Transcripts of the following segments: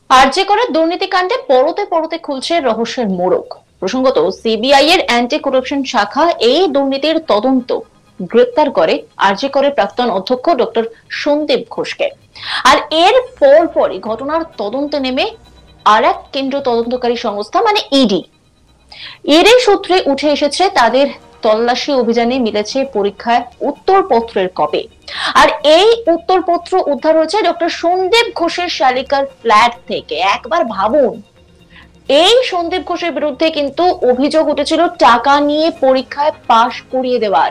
RJ করে দুর্নীতিকাণ্ডে পরতে পরতে খুলছে রহস্যের মোড়ক। প্রসঙ্গত, সিবিআই এর অ্যান্টি করাপশন শাখা এই দুর্নীতির তদন্ত গ্রেপ্তার করে আরজে করে প্রাক্তন অধ্যক্ষ ডক্টর সন্দীপ ঘোষকে। আর এর পরপরই ঘটনার তদন্তে নেমে আর এক কেন্দ্র তদন্তকারী সংস্থা মানে ইডি। এরই সূত্রে উঠে এসেছে তাদের তল্লাশি অভিযানে মিলেছে পরীক্ষায় উত্তরপত্রের কপি। আর এই উত্তরপত্র উদ্ধার হয়েছে ডক্টর সন্দীপ ঘোষের শালিকার ফ্ল্যাট থেকে। একবার ভাবুন, এই সন্দীপ ঘোষের বিরুদ্ধে কিন্তু অভিযোগ উঠেছিল টাকা নিয়ে পরীক্ষায় পাশ করিয়ে দেওয়ার।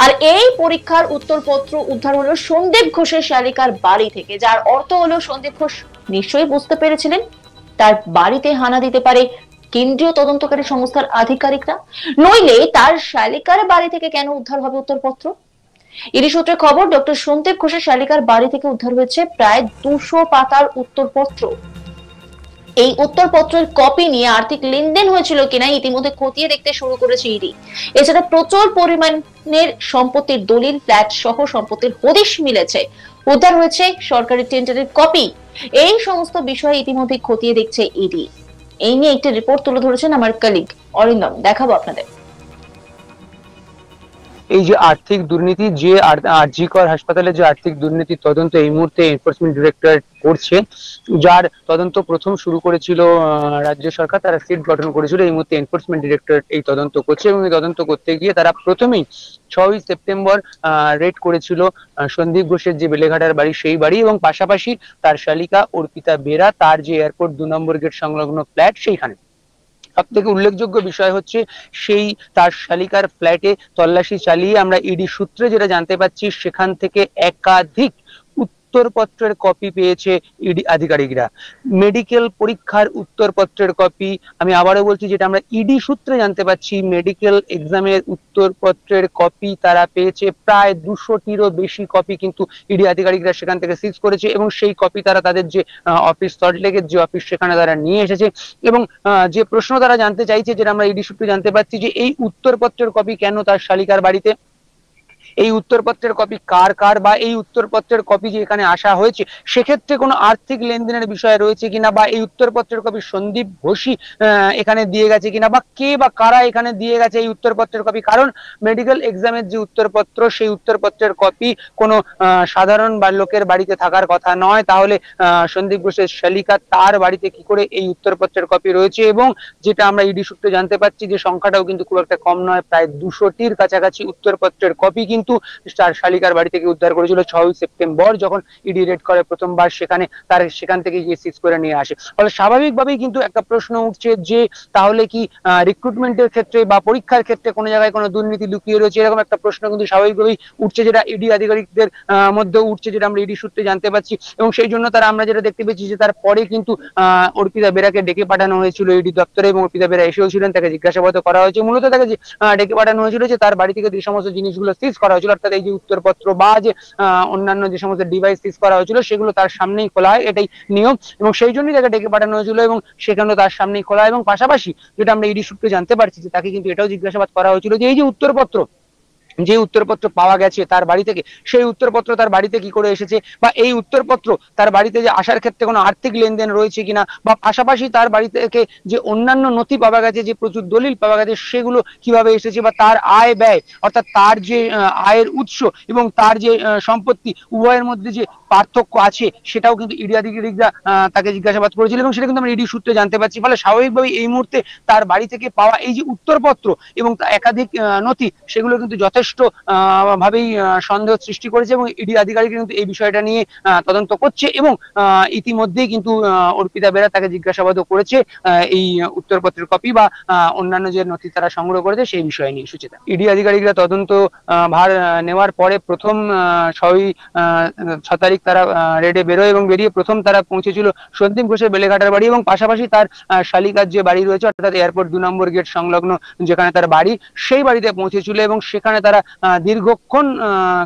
আর এই পরীক্ষার উত্তরপত্র উদ্ধার হলো সন্দীপ ঘোষের শালিকার বাড়ি থেকে, যার অর্থ হলো সন্দীপ ঘোষ নিশ্চয়ই বুঝতে পেরেছিলেন তার বাড়িতে হানা দিতে পারে কেন্দ্রীয় তদন্তকারী সংস্থার আধিকারিকরা, নইলে তার শালিকার বাড়ি থেকে কেন উদ্ধার হবে উত্তরপত্র। ইডি সূত্রে খবর, ডক্টর সন্দীপ ঘোষের শালিকার বাড়ি থেকে উদ্ধার হয়েছে প্রায় 200 পাতার উত্তরপত্র। এই উত্তরপত্রের কপি নিয়ে আর্থিক লেনদেন হয়েছিল কিনা ইতিমধ্যে খতিয়ে দেখতে শুরু করেছে ইডি। এছাড়া প্রচুর পরিমাণের সম্পত্তির দলিল, ফ্ল্যাট সহ সম্পত্তির হদিশ মিলেছে। উদ্ধার হয়েছে সরকারি টেন্ডারের কপি। এই সমস্ত বিষয়ে ইতিমধ্যে খতিয়ে দেখছে ইডি। এই নিয়ে একটি রিপোর্ট তুলে ধরেছেন আমার কলিগ অরিন্দম, দেখাবো আপনাদের। এই যে আর্থিক দুর্নীতি, যে আরজি কর হাসপাতালে যে আর্থিক দুর্নীতি তদন্ত এই মুহূর্তে এনফোর্সমেন্ট ডিরেক্টরেট করছে, যার তদন্ত প্রথম শুরু করেছিল রাজ্য সরকার, তারা সিট গঠন করেছিল। এই মুহূর্তে এনফোর্সমেন্ট ডিরেক্টরেট এই তদন্ত করছে এবং এই তদন্ত করতে গিয়ে তারা প্রথমেই 6ই সেপ্টেম্বর রেড করেছিল সন্দীপ ঘোষের যে বেলেঘাটার বাড়ি, সেই বাড়ি, এবং পাশাপাশি তার শালিকা অর্পিতা বেরা, তার যে এয়ারপোর্ট 2 নম্বর গেট সংলগ্ন ফ্ল্যাট, সেইখানে। সব থেকে উল্লেখযোগ্য বিষয় হচ্ছে, সেই তার শালিকার ফ্ল্যাটে তল্লাশি চালিয়ে আমরা ইডি সূত্রে যেটা জানতে পাচ্ছি, সেখান থেকে একাধিক উত্তরপত্রের কপি পেয়েছে ইডি আধিকারিকরা। মেডিকেল পরীক্ষার উত্তরপত্রের কপি, আমি আবারও বলছি, যেটা আমরা ইডি সূত্রে জানতে পাচ্ছি, মেডিকেল এক্সামের উত্তরপত্রের কপি তারা পেয়েছে প্রায় 200টিরও বেশি কপি কিন্তু ইডি আধিকারিকরা সেখান থেকে সিজ করেছে, এবং সেই কপি তারা তাদের যে অফিস, সল্টলেকের যে অফিস, সেখানে তারা নিয়ে এসেছে। এবং যে প্রশ্ন তারা জানতে চাইছে, যেটা আমরা ইডি সূত্রে জানতে পাচ্ছি, যে এই উত্তরপত্রের কপি কেন তার শালিকার বাড়িতে, এই উত্তরপত্রের কপি কার কার, বা এই উত্তরপত্রের কপি যে এখানে আসা হয়েছে সেক্ষেত্রে কোনো আর্থিক লেনদেনের বিষয় রয়েছে কিনা, বা এই উত্তরপত্রের কপি সন্দীপ ঘোষই এখানে দিয়ে গেছে কিনা, বা কে বা কারা এখানে দিয়ে গেছে এই উত্তরপত্রের কপি। কারণ মেডিকেল এক্সামের যে উত্তরপত্র, সেই উত্তরপত্রের কপি কোনো সাধারণ বা লোকের বাড়িতে থাকার কথা নয়। তাহলে সন্দীপ ঘোষের শালিকা, তার বাড়িতে কি করে এই উত্তরপত্রের কপি রয়েছে? এবং যেটা আমরা ইডি সূত্রে জানতে পাচ্ছি, যে সংখ্যাটাও কিন্তু খুব একটা কম নয়, প্রায় 200টির কাছাকাছি উত্তরপত্রের কপি কিন্তু তার শালিকার বাড়ি থেকে উদ্ধার করেছিল 6ই সেপ্টেম্বর, যখন ইডি রেড করে প্রথমবার সেখানে, তার সেখান থেকে গিয়ে সিজ করে নিয়ে আসে। ফলে স্বাভাবিকভাবেই কিন্তু একটা প্রশ্ন উঠছে, যে তাহলে কি রিক্রুটমেন্টের ক্ষেত্রে বা পরীক্ষার ক্ষেত্রে কোনো জায়গায় কোনো দুর্নীতি লুকিয়ে রয়েছে, এরকম একটা প্রশ্ন কিন্তু স্বাভাবিকভাবেই উঠছে, যেটা ইডি আধিকারিকদের মধ্যে উঠছে, যেটা আমরা ইডি সূত্রে জানতে পাচ্ছি। এবং সেই জন্য আমরা যেটা দেখতে পেয়েছি, যে তারপরে কিন্তু অর্পিতা বেরাকে ডেকে পাঠানো হয়েছিল ইডি দপ্তরে, এবং অর্পিতা বেরা এসেও ছিলেন, তাকে জিজ্ঞাসাবাদ করা হয়েছে। মূলত তাকে ডেকে পাঠানো হয়েছিল যে তার বাড়ি থেকে যে সমস্ত জিনিসগুলো সিজ করা হয়েছিল, অর্থাৎ এই যে উত্তরপত্র বা যে অন্যান্য যে সমস্ত ডিভাইস সিজ করা হয়েছিল, সেগুলো তার সামনেই খোলা হয়, এটাই নিয়ম। এবং সেই জন্যই তাকে ডেকে পাঠানো হয়েছিল, এবং সেখানেও তার সামনেই খোলা হয়। এবং পাশাপাশি যেটা আমরা ইডি সূত্রে জানতে পারছি, যে তাকে কিন্তু এটাও জিজ্ঞাসাবাদ করা হয়েছিল, যে এই যে উত্তরপত্র, যে উত্তরপত্র পাওয়া গেছে তার বাড়ি থেকে, সেই উত্তরপত্র তার বাড়িতে কি করে এসেছে, বা এই উত্তরপত্র তার বাড়িতে যে আসার ক্ষেত্রে কোনো আর্থিক লেনদেন রয়েছে কিনা, বা পাশাপাশি তার বাড়ি থেকে যে অন্যান্য নথি পাওয়া গেছে, যে প্রচুর দলিল পাওয়া গেছে, সেগুলো কিভাবে এসেছে, বা তার আয় ব্যয়, অর্থাৎ তার যে আয়ের উৎস এবং তার যে সম্পত্তি, উভয়ের মধ্যে যে পার্থক্য আছে, সেটাও কিন্তু ইডি আধিকারিকরা তাকে জিজ্ঞাসাবাদ করেছিল, এবং সেটা কিন্তু আমরা ইডি সূত্রে জানতে পারছি। ফলে স্বাভাবিকভাবেই এই মুহূর্তে তার বাড়ি থেকে পাওয়া এই যে উত্তরপত্র এবং একাধিক নথি, সেগুলো কিন্তু যথেষ্ট ভাবেই সন্দেহ সৃষ্টি করেছে, এবং ইডি আধিকারিক কিন্তু এই বিষয়টা নিয়ে তদন্ত করছে। এবং ইতিমধ্যেই কিন্তু অর্পিতা বেরা তাকে জিজ্ঞাসাবাদও করেছে এই উত্তরপত্রের কপি বা অন্যান্য যে নথি তারা সংগ্রহ করেছে সেই বিষয় নিয়ে। সুচিতা, ইডি আধিকারিকরা তদন্ত ভার নেওয়ার পরে প্রথম 6 তারিখ তারা রেডে বেরোয়, এবং বেরিয়ে প্রথম তারা পৌঁছেছিল সন্দীপ ঘোষের বেলেঘাটার বাড়ি, এবং পাশাপাশি তার শালিকার যে বাড়ি রয়েছে, অর্থাৎ এয়ারপোর্ট 2 নম্বর গেট সংলগ্ন যেখানে তার বাড়ি, সেই বাড়িতে পৌঁছেছিল, এবং সেখানে তারা তারা দীর্ঘক্ষণ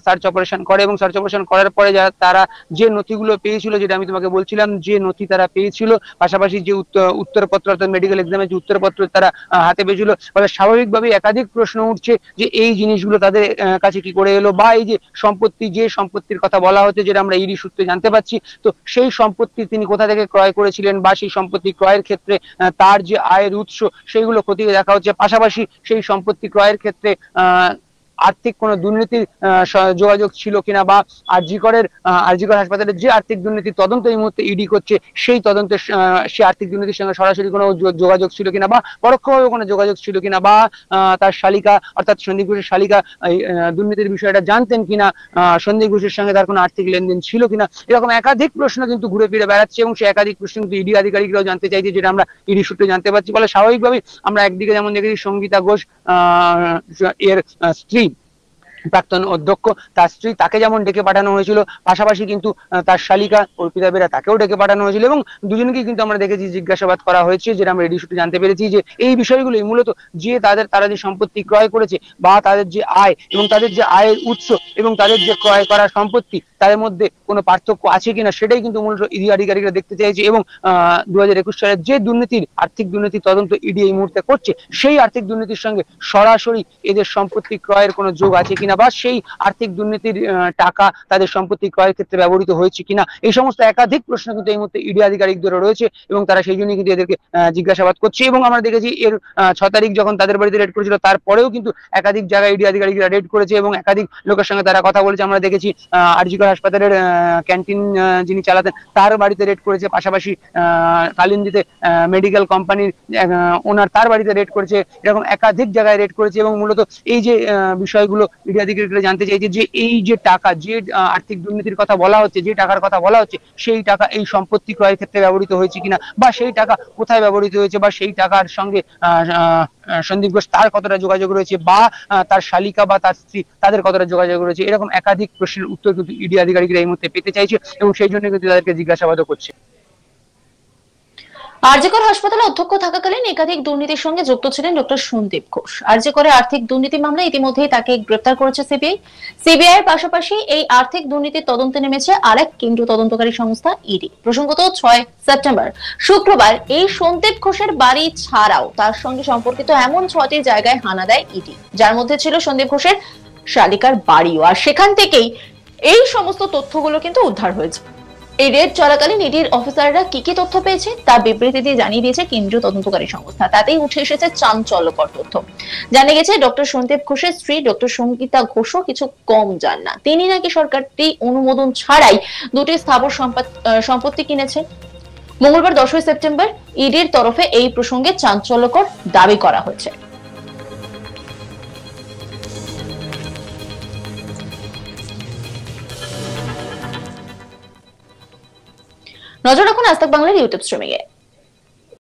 সার্চ অপারেশন করে এবং সার্চ অপারেশন করার পরে তারা যে নথিগুলো পেয়েছিল, যেটা আমি তোমাকে বলছিলাম, যে নথি তারা পেয়েছিল, পাশাপাশি যে উত্তরপত্র অর্থাৎ মেডিকেল এক্সামের যে উত্তরপত্র তারা হাতে পেয়েছিল, ফলে স্বাভাবিকভাবে একাধিক প্রশ্ন উঠছে যে এই জিনিসগুলো তাদের কাছে কি করে এলো, বা এই যে সম্পত্তির কথা বলা হচ্ছে, যেটা আমরা ইডি সূত্রে জানতে পারছি, তো সেই সম্পত্তি তিনি কোথা থেকে ক্রয় করেছিলেন, বা সেই সম্পত্তি ক্রয়ের ক্ষেত্রে তার যে আয়ের উৎস সেইগুলো খতিয়ে দেখা হচ্ছে। পাশাপাশি সেই সম্পত্তি ক্রয়ের ক্ষেত্রে আর্থিক কোনো দুর্নীতির যোগাযোগ ছিল কিনা, বা আরজিকর হাসপাতালের যে আর্থিক দুর্নীতির তদন্ত এই মুহূর্তে ইডি করছে, সেই তদন্তে সে আর্থিক দুর্নীতির সঙ্গে সরাসরি কোনো যোগাযোগ ছিল কিনা, বা পরোক্ষভাবে কোনো যোগাযোগ ছিল কিনা, বা তার শালিকা অর্থাৎ সন্দীপ ঘোষের শালিকা দুর্নীতির বিষয়টা জানতেন কিনা, সন্দীপ ঘোষের সঙ্গে তার কোনো আর্থিক লেনদেন ছিল কিনা, এরকম একাধিক প্রশ্ন কিন্তু ঘুরে ফিরে বেড়াচ্ছে এবং সেই একাধিক প্রশ্ন কিন্তু ইডি আধিকারিকরাও জানতে চাইছে, যেটা আমরা ইডি সূত্রে জানতে পারছি। ফলে স্বাভাবিকভাবেই আমরা একদিকে যেমন দেখেছি সঙ্গীতা ঘোষ এর স্ত্রী, প্রাক্তন অধ্যক্ষ, তার স্ত্রী, তাকে যেমন ডেকে পাঠানো হয়েছিল, পাশাপাশি কিন্তু তার শালিকা অর্পিতা বেরা, তাকেও ডেকে পাঠানো হয়েছিল এবং দুজনকেই কিন্তু আমরা দেখেছি জিজ্ঞাসাবাদ করা হয়েছে, যেটা আমরা ইডি সূত্রে জানতে পেরেছি যে এই বিষয়গুলোই মূলত যে তারা যে সম্পত্তি ক্রয় করেছে, বা তাদের যে আয় এবং তাদের যে আয়ের উৎস এবং তাদের যে ক্রয় করা সম্পত্তি, তাদের মধ্যে কোনো পার্থক্য আছে কিনা, সেটাই কিন্তু মূলত ইডি আধিকারিকরা দেখতে চাইছে। এবং 2021 সালের যে আর্থিক দুর্নীতির তদন্ত ইডি এই মুহূর্তে করছে, সেই আর্থিক দুর্নীতির সঙ্গে সরাসরি এদের সম্পত্তি ক্রয়ের কোনো যোগ আছে কিনা, বা সেই আর্থিক দুর্নীতির টাকা তাদের সম্পত্তি ক্রয়ের ক্ষেত্রে ব্যবহৃত হয়েছে কিনা, এই সমস্ত একাধিক প্রশ্ন কিন্তু এই মুহূর্তে ইডি আধিকারিকদের রয়েছে এবং তারা সেই জন্যই কিন্তু এদেরকে জিজ্ঞাসাবাদ করছে। এবং আমরা দেখেছি এর 6 তারিখ যখন তাদের বাড়িতে রেড করেছিল, তারপরেও কিন্তু একাধিক জায়গায় ইডি আধিকারিকরা রেড করেছে এবং একাধিক লোকের সঙ্গে তারা কথা বলেছে। আমরা দেখেছি আরজিকর হাসপাতালের ক্যান্টিন যিনি চালাতেন, তার বাড়িতে রেড করেছে, পাশাপাশি কালিন্দিতে মেডিকেল কোম্পানির ওনার, তার বাড়িতে রেড করেছে, এরকম একাধিক জায়গায় রেড করেছে। এবং মূলত এই যে বিষয়গুলো ইডি আধিকারিকরা জানতে চাইছে যে এই যে টাকা, যে আর্থিক দুর্নীতির কথা বলা হচ্ছে, যে টাকার কথা বলা হচ্ছে, সেই টাকা এই সম্পত্তি ক্রয়ের ক্ষেত্রে ব্যবহৃত হয়েছে কিনা, বা সেই টাকা কোথায় ব্যবহৃত হয়েছে, বা সেই টাকার সঙ্গে সন্দীপ ঘোষ তার কতটা যোগাযোগ রয়েছে, বা তার শালিকা বা তার স্ত্রী তাদের কতটা যোগাযোগ রয়েছে, এরকম একাধিক প্রশ্নের উত্তর কিন্তু ইডি আধিকারিকরা এই মুহূর্তে পেতে চাইছে এবং সেই জন্য কিন্তু তাদেরকে জিজ্ঞাসাবাদও করছে। আরজিকর হাসপাতালে অধ্যক্ষ থাকাকালীন একাধিক দুর্নীতির সঙ্গে যুক্ত ছিলেন ডক্টর সন্দীপ ঘোষ। আরজিকরে আর্থিক দুর্নীতি মামলায় ইতিমধ্যেই তাকে গ্রেপ্তার করেছে সিবিআই এর পাশাপাশি এই আর্থিক দুর্নীতির তদন্তে নেমেছে আরেক কেন্দ্রীয় তদন্তকারী সংস্থা ইডি। প্রসঙ্গত 6 সেপ্টেম্বর শুক্রবার এই সন্দীপ ঘোষের বাড়ি ছাড়াও তার সঙ্গে সম্পর্কিত এমন 6টি জায়গায় হানা দেয় ইডি, যার মধ্যে ছিল সন্দীপ ঘোষের শালিকার বাড়িও। আর সেখান থেকেই এই সমস্ত তথ্যগুলো কিন্তু উদ্ধার হয়েছে। এই রেড চলাকালীন ইডির অফিসাররা কি কি তথ্য পেয়েছে তা বিবৃতি দিয়ে জানিয়ে দিয়েছে কেন্দ্রীয় তদন্তকারী সংস্থা। তাতেই উঠে এসেছে চাঞ্চল্যকর তথ্য। জানা গেছে ডক্টর সন্দীপ ঘোষের স্ত্রী ডক্টর সঙ্গীতা ঘোষও কিছু কম যান না। তিনি নাকি সরকারি অনুমোদন ছাড়াই 2টি স্থাবর সম্পত্তি কিনেছেন। মঙ্গলবার 10 সেপ্টেম্বর ইডির তরফে এই প্রসঙ্গে চাঞ্চল্যকর দাবি করা হয়েছে। নজর রাখুন আজ তাক বাংলার ইউটিউব স্ট্রিমিং এ।